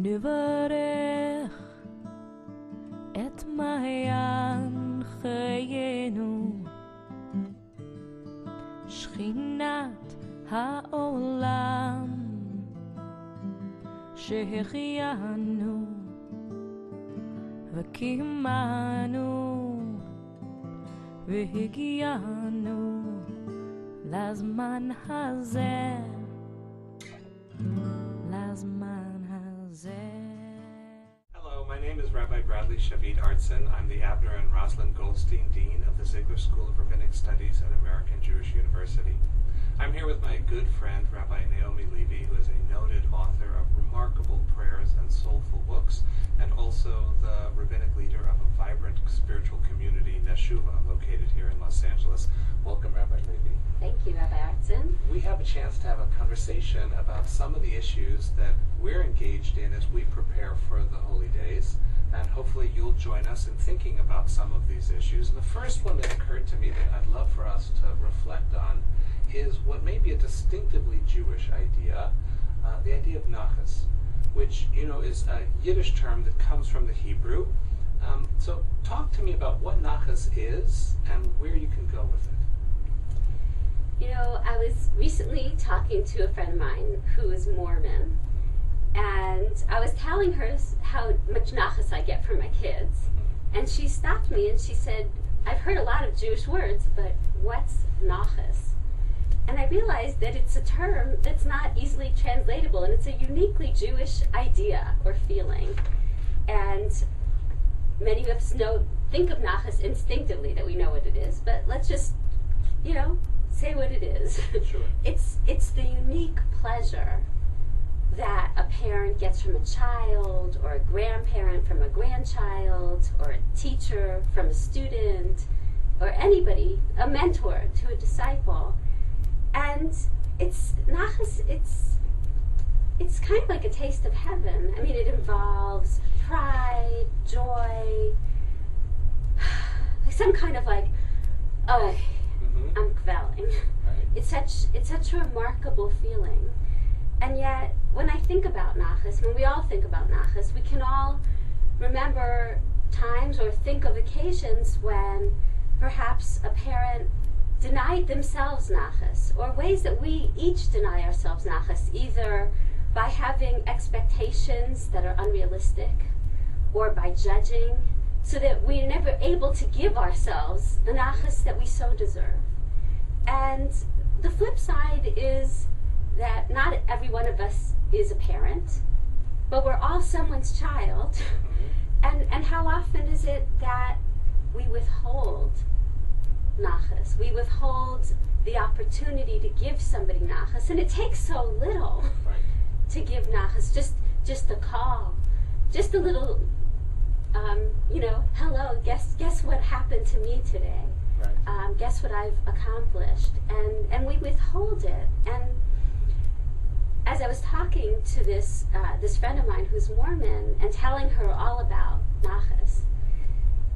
נברך את מעיין חיינו, שכינת העולם שהחיינו וקימנו והגיענו לזמן הזה, לזמן הזה. Hello, my name is Rabbi Bradley Shavit Artson. I'm the Abner and Rosalind Goldstein Dean of the Ziegler School of Rabbinic Studies at American Jewish University. I'm here with my good friend, Rabbi Naomi Levy, who is a noted author of remarkable prayers and soulful books, and also the rabbinic leader of a vibrant spiritual community, Neshuva, located here in Los Angeles. Welcome, Rabbi Levy. Thank you, Rabbi Artson. We have a chance to have a conversation about some of the issues that we're engaged in as we prepare for the holy days, and hopefully you'll join us in thinking about some of these issues. And the first one that occurred to me that I'd love for us to reflect on is what may be a distinctively Jewish idea, the idea of nachas, which, is a Yiddish term that comes from the Hebrew. So talk to me about what nachas is and where you can go with it. I was recently talking to a friend of mine who is Mormon, and I was telling her how much nachas I get from my kids. And she stopped me and she said, I've heard a lot of Jewish words, but what's nachas? And I realized that it's a term that's not easily translatable, and it's a uniquely Jewish idea or feeling. And many of us think of nachas instinctively, that we know what it is, but let's just, say what it is. Sure. It's the unique pleasure that a parent gets from a child, or a grandparent from a grandchild, or a teacher from a student, or anybody, a mentor to a disciple. And nachas, it's kind of like a taste of heaven. I mean, it involves pride, joy, some kind of I'm kvelling. Right. It's such a remarkable feeling. And yet, when I think about nachas, when we all think about nachas, we can all remember times or think of occasions when perhaps a parent denied themselves nachas, or ways that we each deny ourselves nachas, either by having expectations that are unrealistic, or by judging, so that we're never able to give ourselves the nachas that we so deserve. And the flip side is that not every one of us is a parent, but we're all someone's child. And how often is it that we withhold nachas? We withhold the opportunity to give somebody nachas, and it takes so little to give nachas. Just a call, just a little, hello, guess what happened to me today? Right. Guess what I've accomplished? And we withhold it. And as I was talking to this friend of mine who's Mormon and telling her all about nachas,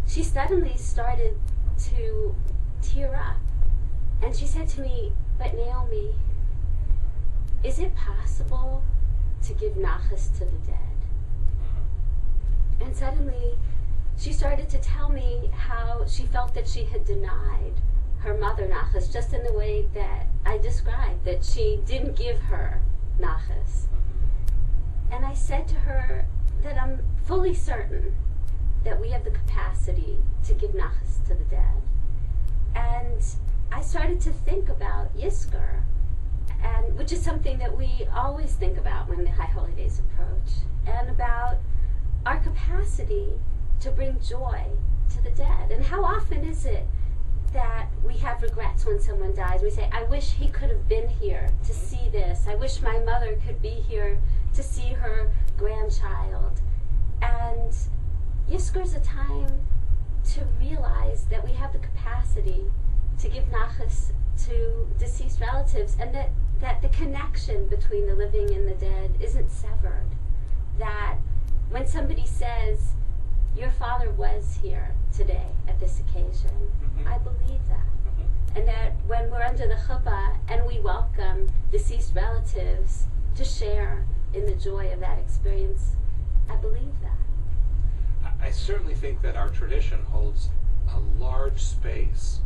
she suddenly started to tear up. And she said to me, but Naomi, is it possible to give nachas to the dead? And suddenly she started to tell me how she felt that she had denied her mother nachas, just in the way that I described, that she didn't give her nachas. And I said to her that I'm fully certain that we have the capacity to give nachas to the dead. And I started to think about Yizkor, and which is something that we always think about when the High Holy Days approach, and about our capacity to bring joy to the dead. And how often is it that we have regrets when someone dies? We say, I wish he could have been here to see this. I wish my mother could be here to see her grandchild. And Yizkor is a time to realize that we have the capacity to give nachas to deceased relatives, and that the connection between the living and the dead isn't severed. That when somebody says, your father was here today at this occasion, I believe that. And that when we're under the chuppah and we welcome deceased relatives to share in the joy of that experience, I believe that. I certainly think that our tradition holds a large space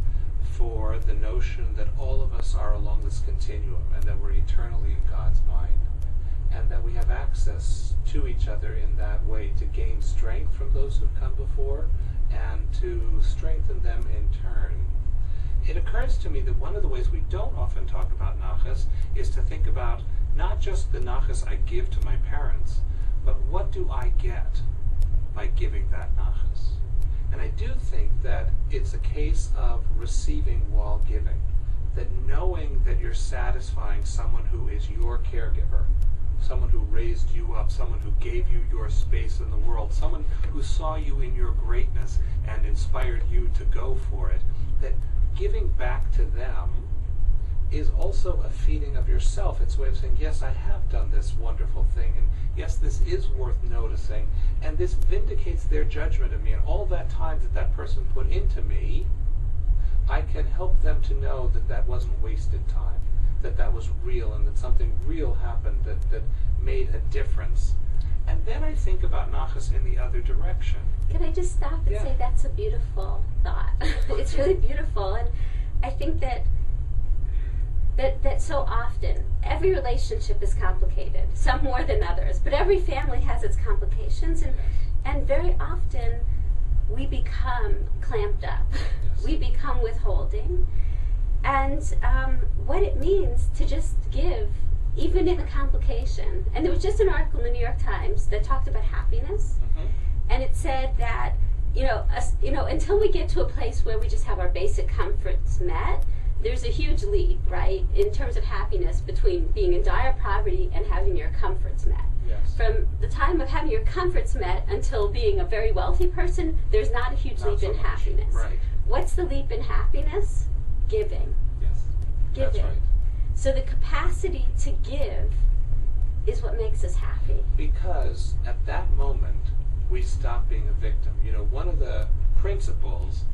for the notion that all of us are along this continuum and that we're eternally in God's mind, and that we have access to each other in that way to gain strength from those who've come before and to strengthen them in turn. It occurs to me that one of the ways we don't often talk about nachas is to think about not just the nachas I give to my parents, but what do I get by giving that nachas? And I do think that it's a case of receiving while giving, that knowing that you're satisfying someone who is your caregiver, someone who raised you up, someone who gave you your space in the world, someone who saw you in your greatness and inspired you to go for it, that giving back to them is also a feeding of yourself. It's a way of saying, yes, I have done this wonderful thing, and yes, this is worth noticing, and this vindicates their judgment of me, and all that time that that person put into me, I can help them to know that that wasn't wasted time, that that was real, and that something real happened that made a difference. And then I think about nachas in the other direction. Can I just stop and say that's a beautiful thought? It's really beautiful, and I think that so often every relationship is complicated, some more than others, but every family has its complications, and very often we become clamped up. Yes. We become withholding, and what it means to just give, even in the complication. And there was just an article in the New York Times that talked about happiness, and it said that until we get to a place where we just have our basic comforts met, there's a huge leap, right, in terms of happiness between being in dire poverty and having your comforts met. Yes. From the time of having your comforts met until being a very wealthy person, there's not a huge leap in happiness. Right. What's the leap in happiness? Giving. Yes. Giving. That's right. So the capacity to give is what makes us happy. Because at that moment, we stop being a victim. You know, one of the principles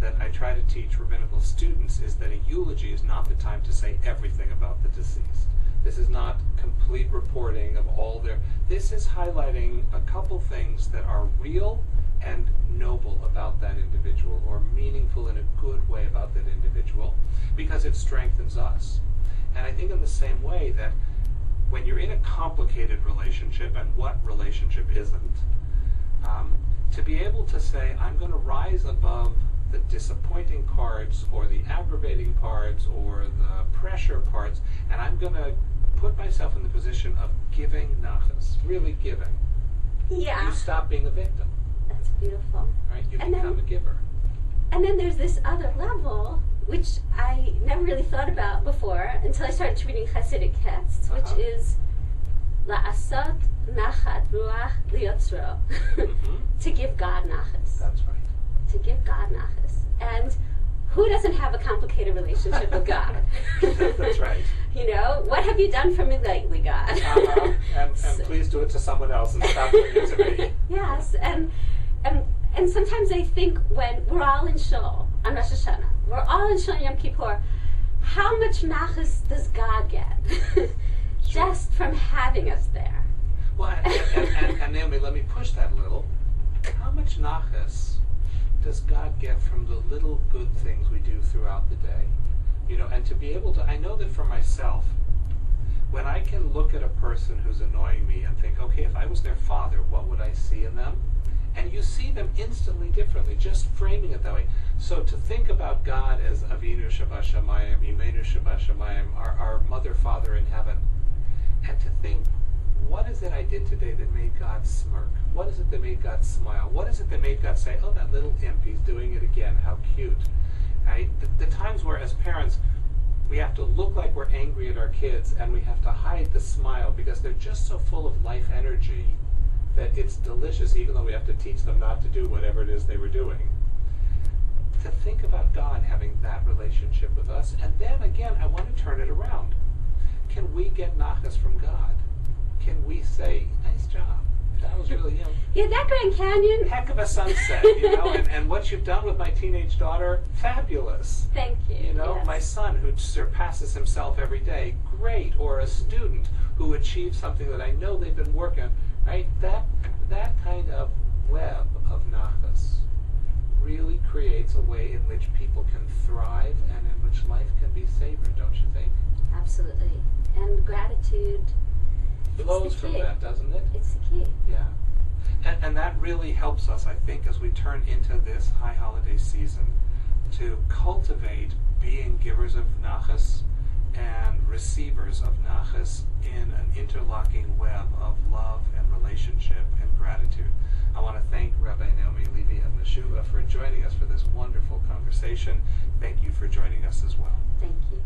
that I try to teach rabbinical students is that a eulogy is not the time to say everything about the deceased. This is not complete reporting of all their... This is highlighting a couple things that are real and noble about that individual, or meaningful in a good way about that individual, because it strengthens us. And I think in the same way that when you're in a complicated relationship, and what relationship isn't, to be able to say, I'm going to rise above the disappointing parts, or the aggravating parts, or the pressure parts, and I'm going to put myself in the position of giving nachas, really giving. Yeah. You stop being a victim. That's beautiful. Right? You become a giver. And then there's this other level, which I never really thought about before until I started reading Hasidic texts, which is la'asot nachat ruach liyotzro, to give God nachas. That's right. To give God nachas. And who doesn't have a complicated relationship with God? That's right. You know, what have you done for me lately, God? And please do it to someone else and stop doing it to me. Yes, and sometimes I think when we're all in shul on Rosh Hashanah, we're all in shul Yom Kippur, how much nachas does God get just from having us there? Well, and Naomi, let me push that a little. How much nachas does God get from the little good things we do throughout the day? You know, and to be able to, I know that for myself, when I can look at a person who's annoying me and think, okay, if I was their father, what would I see in them? And you see them instantly differently, just framing it that way. So to think about God as Avinu Shabbat Imenu Shabbat our mother, father in heaven, and to think, what is it I did today that made God smirk? What is it that made God smile? What is it that made God say, oh, that little imp, he's doing it again, how cute. Right? The times where as parents, we have to look like we're angry at our kids, and we have to hide the smile because they're just so full of life energy that it's delicious, even though we have to teach them not to do whatever it is they were doing. To think about God having that relationship with us, and then again, I want to turn it around. Can we get nachas from God? Can we say, nice job, that was really, Yeah, that Grand Canyon. heck of a sunset, and what you've done with my teenage daughter, fabulous. Thank you. Yes. My son who surpasses himself every day, great. Or a student who achieves something that I know they've been working on, right? that kind of web of nachas really creates a way in which people can thrive and in which life can be savored, don't you think? Absolutely. And gratitude Flows from that, doesn't it? It's the key. Yeah. And that really helps us, I think, as we turn into this high holiday season, to cultivate being givers of nachas and receivers of nachas in an interlocking web of love and relationship and gratitude. I want to thank Rabbi Naomi, Levy of Meshuva for joining us for this wonderful conversation. Thank you for joining us as well. Thank you.